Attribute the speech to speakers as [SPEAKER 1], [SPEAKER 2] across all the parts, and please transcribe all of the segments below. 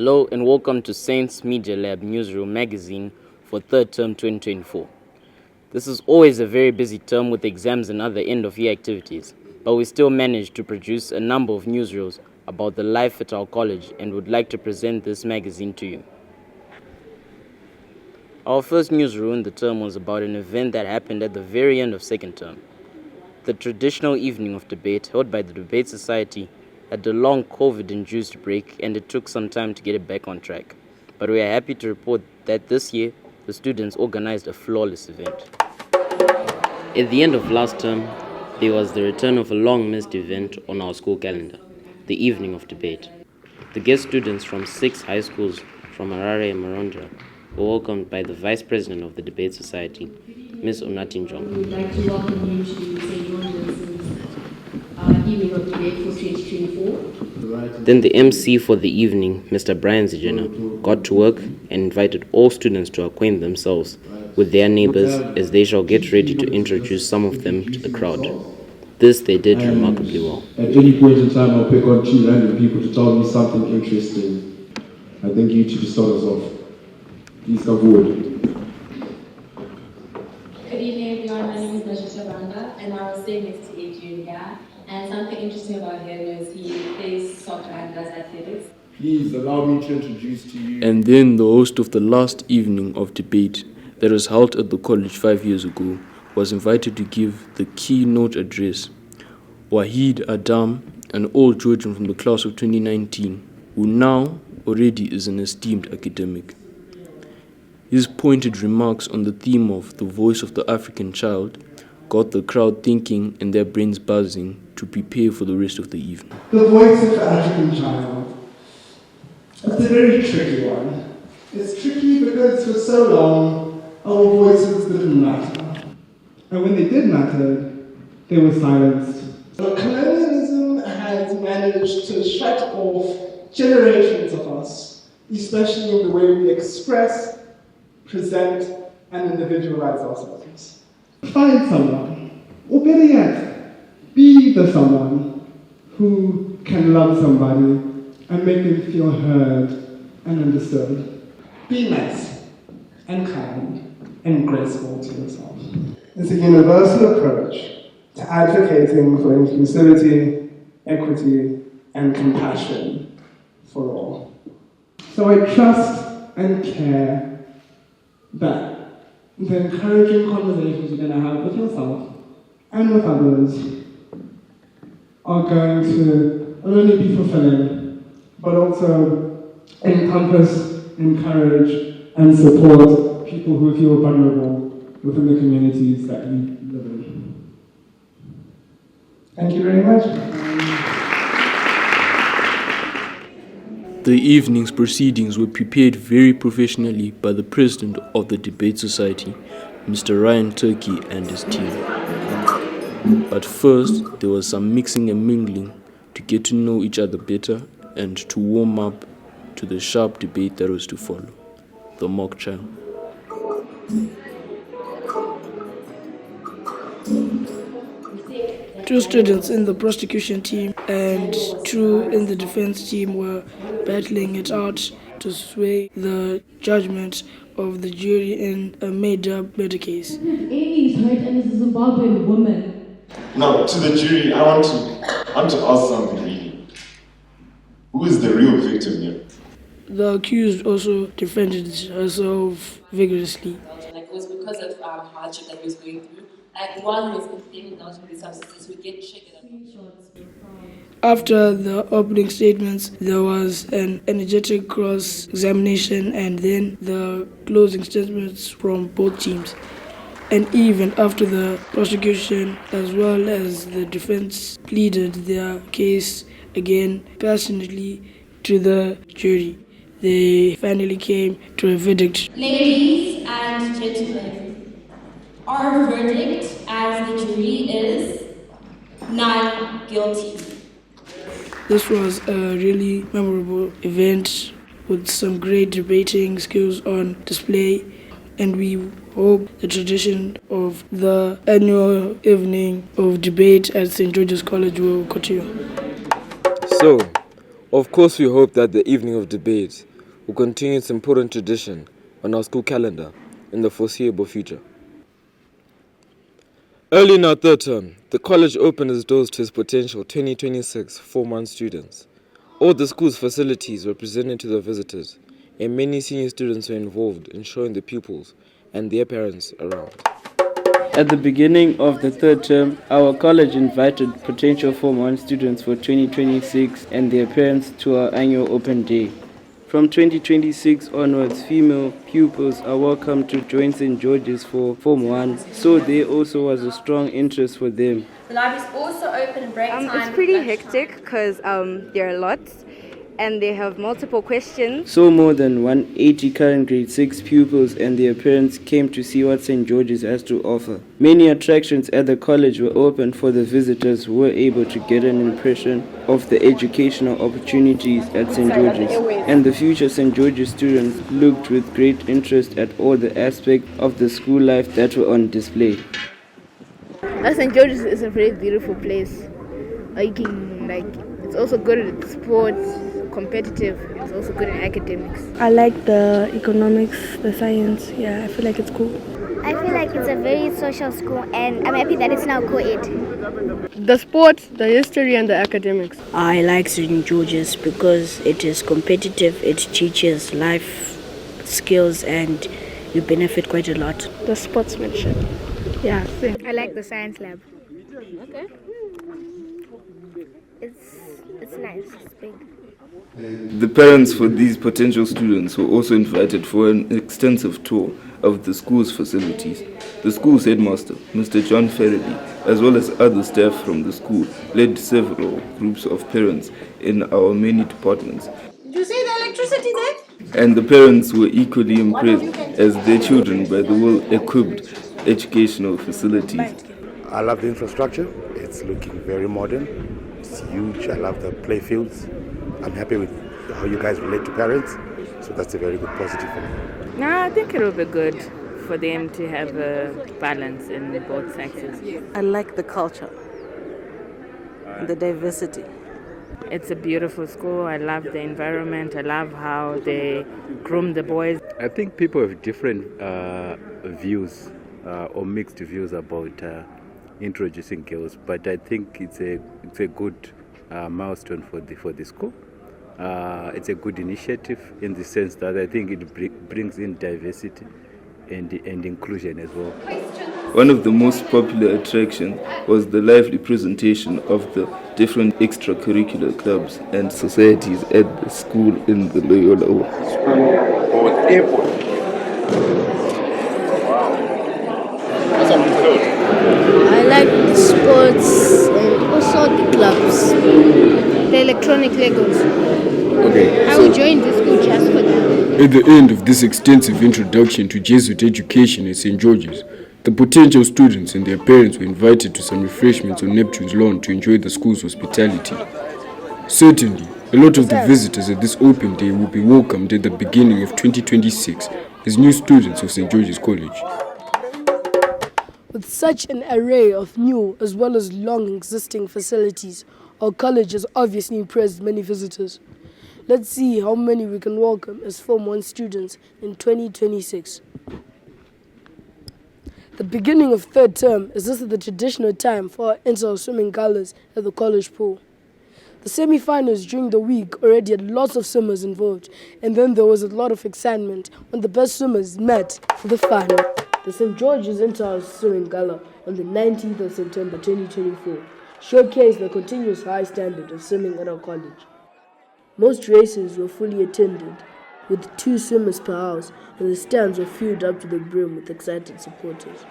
[SPEAKER 1] Hello and welcome to Saints Media Lab Newsreel magazine for third term 2024. This is always a very busy term with exams and other end-of-year activities, but we still managed to produce a number of newsreels about the life at our college and would like to present this magazine to you. Our first newsreel in the term was about an event that happened at the very end of second term. The traditional evening of debate held by the Debate Society had a long COVID-induced break and it took some time to get it back on track. But we are happy to report that this year, the students organized a flawless event. At the end of last term, there was the return of a long-missed event on our school calendar, the evening of debate. The guest students from 6 high schools from Harare and Maronja were welcomed by the Vice President of the Debate Society, Ms. Onati Njong.
[SPEAKER 2] We would like to welcome you to St. Johnson's evening of debate for 2024.
[SPEAKER 1] Then the MC for the evening, Mr. Brian Zijena, got to work and invited all students to acquaint themselves with their neighbors as they shall get ready to introduce some of them to the crowd. This they did remarkably well.
[SPEAKER 3] At any point in time, I'll pick on 2 random people to tell me something interesting. I think you two to start us off. Please come forward.
[SPEAKER 4] Good evening, everyone. My name is Najisha Banda, and I was sitting next to Adrian here. And something interesting about him is he plays soccer and does athletics.
[SPEAKER 3] Please allow me to introduce to you.
[SPEAKER 5] And then the host of the last evening of debate that was held at the college 5 years ago was invited to give the keynote address. Wahid Adam, an old Georgian from the class of 2019, who now already is an esteemed academic. His pointed remarks on the theme of the voice of the African child got the crowd thinking and their brains buzzing to prepare for the rest of the evening.
[SPEAKER 6] The voice of the African child. It's a very tricky one. It's tricky because for so long, our voices didn't matter. And when they did matter, they were silenced. Colonialism has managed to shut off generations of us, especially in the way we express, present, and individualize ourselves. Find someone, or better yet, be the someone who can love somebody and make them feel heard and understood. Be nice and kind and graceful to yourself. It's a universal approach to advocating for inclusivity, equity, and compassion for all. So I trust and care that the encouraging conversations you're going to have with yourself and with others are going to not only be fulfilling, but also encompass, encourage, and support people who feel vulnerable within the communities that you live in. Thank you very much.
[SPEAKER 5] The evening's proceedings were prepared very professionally by the president of the Debate Society, Mr. Ryan Turkey, and his team. But first, there was some mixing and mingling to get to know each other better and to warm up to the sharp debate that was to follow, the mock trial.
[SPEAKER 7] 2 students in the prosecution team and 2 in the defense team were battling it out to sway the judgment of the jury in a made-up murder case.
[SPEAKER 2] Amy is hurt and is a Zimbabwean woman.
[SPEAKER 8] Now, to the jury, I want to ask something really. Who is the real victim here?
[SPEAKER 7] The accused also defended herself vigorously.
[SPEAKER 4] It was because of hardship that he was going through. While he was complaining about these substances, we get triggered.
[SPEAKER 7] After the opening statements, there was an energetic cross-examination and then the closing statements from both teams. And even after the prosecution as well as the defense pleaded their case again passionately to the jury, they finally came to a verdict.
[SPEAKER 9] Ladies and gentlemen, our verdict as the jury is not guilty.
[SPEAKER 7] This was a really memorable event with some great debating skills on display, and we hope the tradition of the annual evening of debate at St. George's College will continue.
[SPEAKER 10] So, of course we hope that the evening of debate will continue its important tradition on our school calendar in the foreseeable future. Early in our third term, the college opened its doors to its potential 2026 Form 1 students. All the school's facilities were presented to the visitors, and many senior students were involved in showing the pupils and their parents around.
[SPEAKER 1] At the beginning of the third term, our college invited potential Form 1 students for 2026 and their parents to our annual open day. From 2026 onwards, female pupils are welcome to join St. George's for Form 1, so there also was a strong interest for them.
[SPEAKER 9] The library is also open in break time.
[SPEAKER 11] It's pretty hectic because there are lots and they have multiple questions.
[SPEAKER 1] So more than 180 current grade 6 pupils and their parents came to see what St. George's has to offer. Many attractions at the college were open for the visitors who were able to get an impression of the educational opportunities at St. George's. And the future St. George's students looked with great interest at all the aspects of the school life that were on display.
[SPEAKER 11] St. George's is a very beautiful place. It's also good at sports, competitive. It's also good in academics.
[SPEAKER 7] I like the economics, the science. Yeah, I feel like it's cool.
[SPEAKER 12] I feel like it's a very social school and I'm happy that it's now co-ed.
[SPEAKER 13] The sports, the history and the academics.
[SPEAKER 14] I like St. George's because it is competitive, it teaches life skills and you benefit quite a lot.
[SPEAKER 7] The sportsmanship. Yeah, same.
[SPEAKER 12] I like the science lab. Okay. It's nice, it's big.
[SPEAKER 15] The parents for these potential students were also invited for an extensive tour of the school's facilities. The school's headmaster, Mr. John Ferrelly, as well as other staff from the school, led several groups of parents in our many departments.
[SPEAKER 9] Did you see the electricity there?
[SPEAKER 15] And the parents were equally impressed as their children by the well-equipped educational facilities.
[SPEAKER 16] I love the infrastructure. It's looking very modern. It's huge. I love the play fields. I'm happy with how you guys relate to parents, so that's a very good positive for me.
[SPEAKER 17] No, I think it will be good for them to have a balance in both sexes.
[SPEAKER 18] I like the culture, the diversity.
[SPEAKER 17] It's a beautiful school. I love the environment. I love how they groom the boys.
[SPEAKER 19] I think people have different views or mixed views about introducing girls, but I think it's a good milestone for the school. It's a good initiative in the sense that I think it brings in diversity and inclusion as well.
[SPEAKER 15] One of the most popular attractions was the lively presentation of the different extracurricular clubs and societies at the school in the Loyola Airport.
[SPEAKER 20] I like the sports and also the clubs, the electronic Legos.
[SPEAKER 5] Okay,
[SPEAKER 20] I will join the school just for that.
[SPEAKER 5] At the end of this extensive introduction to Jesuit education at St. George's, the potential students and their parents were invited to some refreshments on Neptune's lawn to enjoy the school's hospitality. Certainly, a lot of the visitors at this open day will be welcomed at the beginning of 2026 as new students of St. George's College.
[SPEAKER 7] With such an array of new as well as long existing facilities, our college has obviously impressed many visitors. Let's see how many we can welcome as Form 1 students in 2026. The beginning of third term is also the traditional time for our inter swimming galas at the college pool. The semi-finals during the week already had lots of swimmers involved, and then there was a lot of excitement when the best swimmers met for the final. The St. George's Inter Swimming Gala on the 19th of September 2024 showcased the continuous high standard of swimming at our college. Most races were fully attended, with 2 swimmers per house, and the stands were filled up to the brim with excited supporters.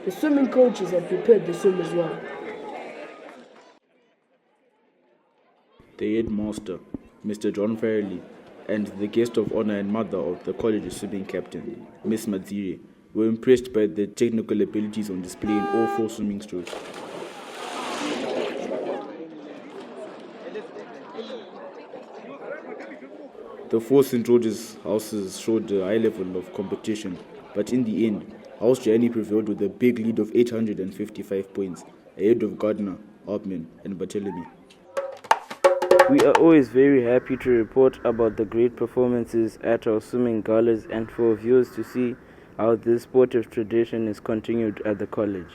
[SPEAKER 7] The swimming coaches had prepared the swimmers well.
[SPEAKER 5] The headmaster, Mr. John Fairley, and the guest of honor and mother of the college's swimming captain, Miss Matsiri, were impressed by the technical abilities on display in all 4 swimming strokes. The 4 St. George's houses showed a high level of competition, but in the end, House Gianni prevailed with a big lead of 855 points.
[SPEAKER 21] ahead of Gardner, Altman, and Barthélemy.
[SPEAKER 1] We are always very happy to report about the great performances at our swimming galas and for viewers to see how this sportive tradition is continued at the college.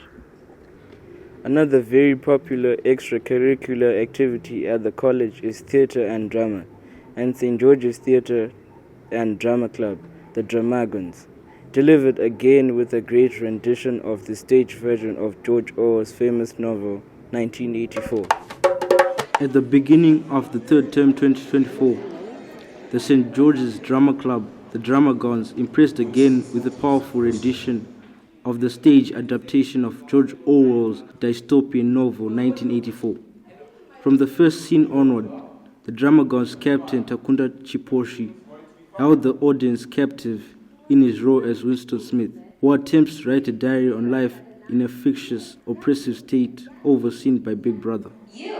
[SPEAKER 1] Another very popular extracurricular activity at the college is theatre and drama, and St. George's Theatre and Drama Club, the Dramagons, delivered again with a great rendition of the stage version of George Orwell's famous novel, 1984.
[SPEAKER 22] At the beginning of the third term 2024, the St. George's Drama Club, the Dramagons, impressed again with a powerful rendition of the stage adaptation of George Orwell's dystopian novel 1984. From the first scene onward, the Dramagons' captain Takunda Chiposhi held the audience captive in his role as Winston Smith, who attempts to write a diary on life in a fictitious, oppressive state overseen by Big Brother.
[SPEAKER 23] You,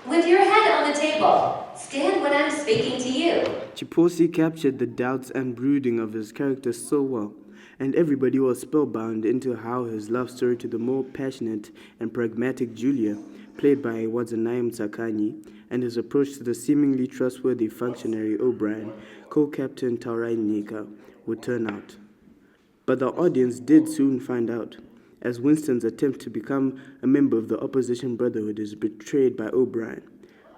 [SPEAKER 23] with your head on the table, stand when I'm speaking to you.
[SPEAKER 24] Chiposi captured the doubts and brooding of his character so well, and everybody was spellbound into how his love story to the more passionate and pragmatic Julia, played by Wadzanaim Sakani, and his approach to the seemingly trustworthy functionary O'Brien, co-captain Taurai Nika, would turn out. But the audience did soon find out, as Winston's attempt to become a member of the opposition brotherhood is betrayed by O'Brien,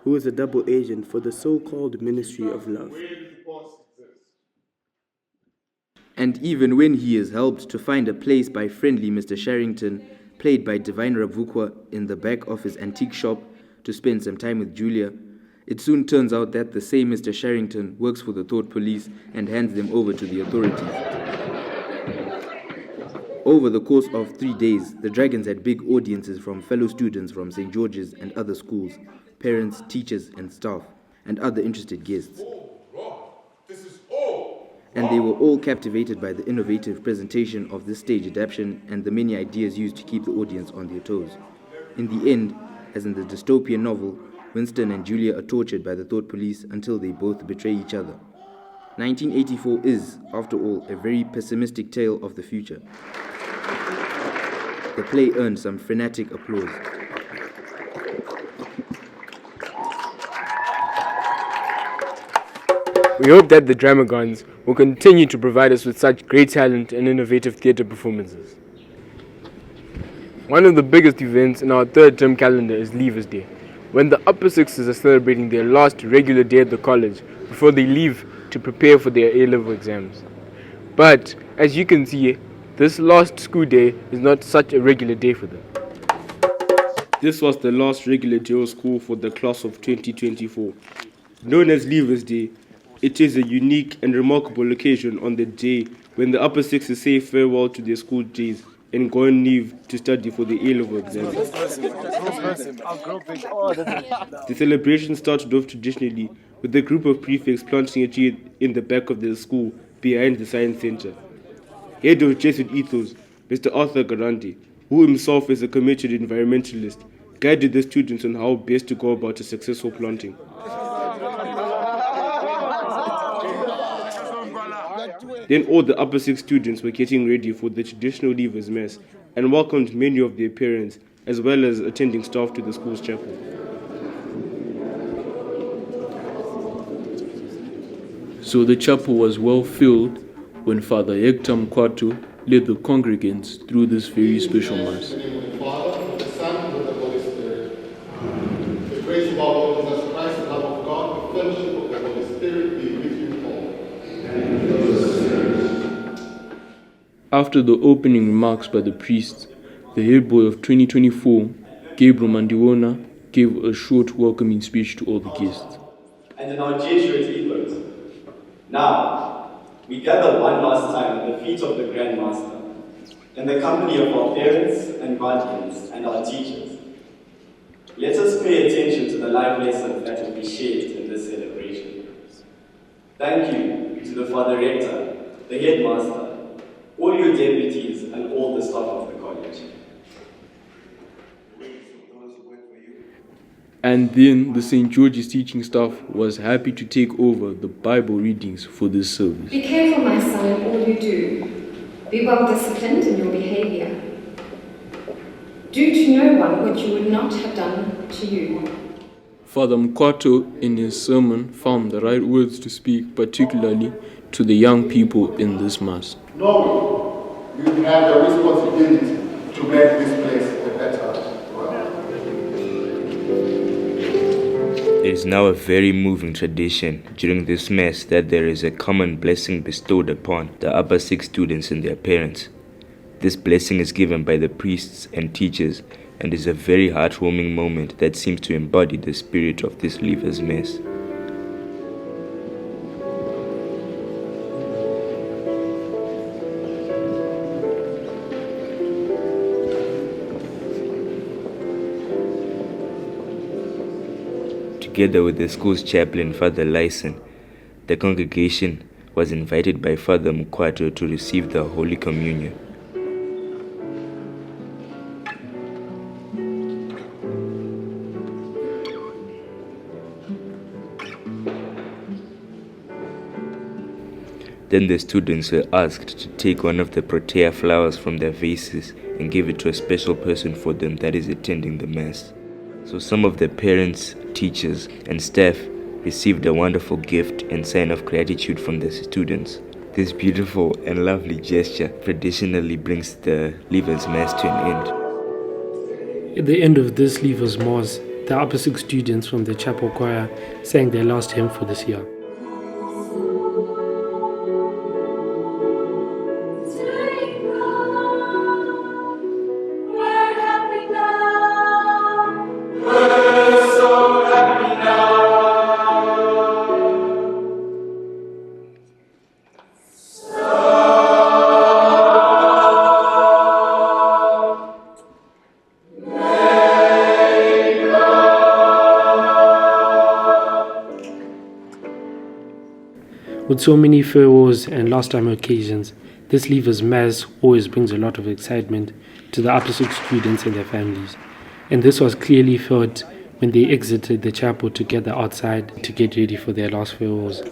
[SPEAKER 24] who is a double agent for the so-called Ministry of Love.
[SPEAKER 15] And even when he is helped to find a place by friendly Mr. Sharrington, played by Divine Ravukwa, in the back of his antique shop to spend some time with Julia, it soon turns out that the same Mr. Sharrington works for the Thought Police and hands them over to the authorities. Over the course of 3 days, the Dragons had big audiences from fellow students from St. George's and other schools, parents, teachers, and staff, and other interested guests. And they were all captivated by the innovative presentation of this stage adaptation and the many ideas used to keep the audience on their toes. In the end, as in the dystopian novel, Winston and Julia are tortured by the Thought Police until they both betray each other. 1984 is, after all, a very pessimistic tale of the future. The play earned some frenetic applause.
[SPEAKER 25] We hope that the Dramagons will continue to provide us with such great talent and innovative theatre performances. One of the biggest events in our third term calendar is Leavers Day, when the upper sixes are celebrating their last regular day at the college before they leave to prepare for their A-level exams. But, as you can see, this last school day is not such a regular day for them.
[SPEAKER 22] This was the last regular day of school for the class of 2024. Known as Leavers Day, it is a unique and remarkable occasion on the day when the upper sixes say farewell to their school days and go on leave to study for the A-level exams. The celebration started off traditionally with a group of prefects planting a tree in the back of their school behind the science center. Head of Jesuit Ethos, Mr. Arthur Garandi, who himself is a committed environmentalist, guided the students on how best to go about a successful planting. Then all the upper six students were getting ready for the traditional leavers mess and welcomed many of their parents as well as attending staff to the school's chapel.
[SPEAKER 5] So the chapel was well filled when Father Hector Mkwato led the congregants through this very special mass.
[SPEAKER 26] The Father, the Son, and the Holy Spirit. The grace of our Lord Jesus Christ, the love of God, the fellowship of the Holy Spirit be with you all.
[SPEAKER 5] After the opening remarks by the priest, the head boy of 2024, Gabriel Mandiwona, gave a short welcoming speech to all the guests.
[SPEAKER 27] And in our Jesuit ethos, now, we gather one last time at the feet of the Grand Master, in the company of our parents and guardians and our teachers. Let us pay attention to the life lessons that will be shared in this celebration. Thank you to the Father Rector, the Headmaster, all your deputies, and all the staff of the college.
[SPEAKER 5] And then the St. George's teaching staff was happy to take over the Bible readings for this service.
[SPEAKER 2] Be careful, my son, in all you do. Be well disciplined in your behavior. Do to no one what you would not have done to you.
[SPEAKER 5] Father Mkwato, in his sermon, found the right words to speak, particularly to the young people in this Mass.
[SPEAKER 26] No, you have the responsibility to make this place a better world.
[SPEAKER 15] It is now a very moving tradition during this Mass that there is a common blessing bestowed upon the upper 6 students and their parents. This blessing is given by the priests and teachers and is a very heartwarming moment that seems to embody the spirit of this Leavers Mass. Together with the school's chaplain, Father Lyson, the congregation was invited by Father Mkwato to receive the Holy Communion. Then the students were asked to take one of the protea flowers from their vases and give it to a special person for them that is attending the Mass. So some of the parents, teachers, and staff received a wonderful gift and sign of gratitude from the students. This beautiful and lovely gesture traditionally brings the Leavers Mass to an end.
[SPEAKER 3] At the end of this Leavers Mass, the upper 6 students from the chapel choir sang their last hymn for this year. With so many farewells and last time occasions, this Leavers Mass always brings a lot of excitement to the upper 6 students and their families. And this was clearly felt when they exited the chapel to gather outside to get ready for their last farewells.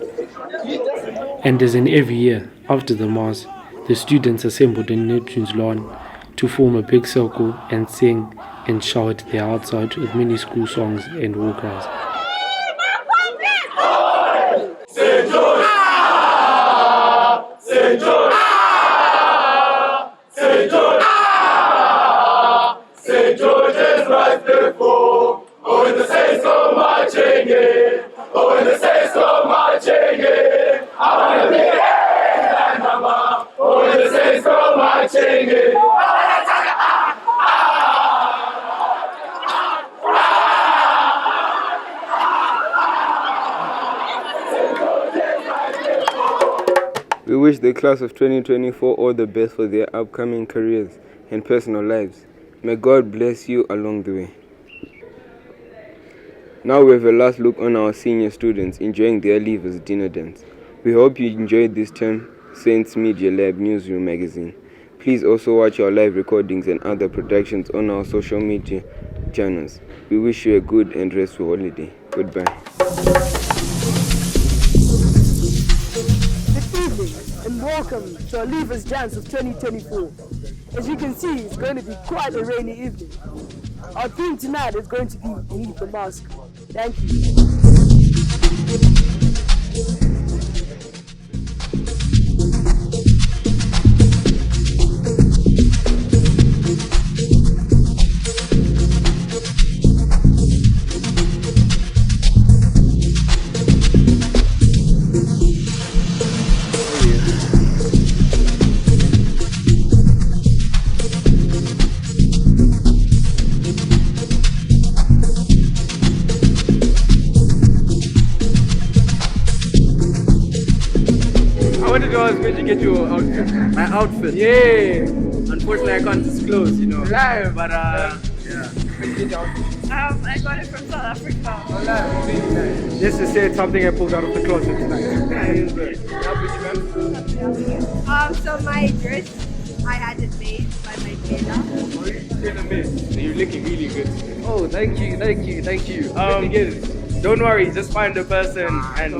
[SPEAKER 3] And as in every year, after the Mass, the students assembled in Neptune's lawn to form a big circle and sing and shout their hearts out with many school songs and war cries.
[SPEAKER 4] St. George's right before. Oh, when the Saints go marching in. Oh, when the Saints go marching in. I wanna be and mama. Oh, when the Saints go marching in.
[SPEAKER 25] We wish the class of 2024 all the best for their upcoming careers and personal lives. May God bless you along the way. Now we have a last look on our senior students enjoying their Leavers dinner dance. We hope you enjoyed this term Saints Media Lab Newsreel magazine. Please also watch our live recordings and other productions on our social media channels. We wish you a good and restful holiday. Goodbye.
[SPEAKER 6] And welcome to our Leavers Dance of 2024. As you can see, it's going to be quite a rainy evening. Our theme tonight is going to be Beneath the Mask. Thank you.
[SPEAKER 25] Where'd you get your outfit?
[SPEAKER 18] My outfit?
[SPEAKER 25] Yeah.
[SPEAKER 18] Unfortunately, I can't disclose,
[SPEAKER 25] Live.
[SPEAKER 18] But,
[SPEAKER 25] yeah. Where'd you get your outfit?
[SPEAKER 9] I got it from South Africa.
[SPEAKER 25] Oh, live. Really nice.
[SPEAKER 18] just to say it's something I pulled out of the closet tonight.
[SPEAKER 9] So my dress, I had it made by my tailor.
[SPEAKER 25] You're looking really good.
[SPEAKER 18] Oh, thank you. Don't worry, just find the person and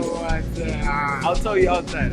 [SPEAKER 18] I'll tell you outside.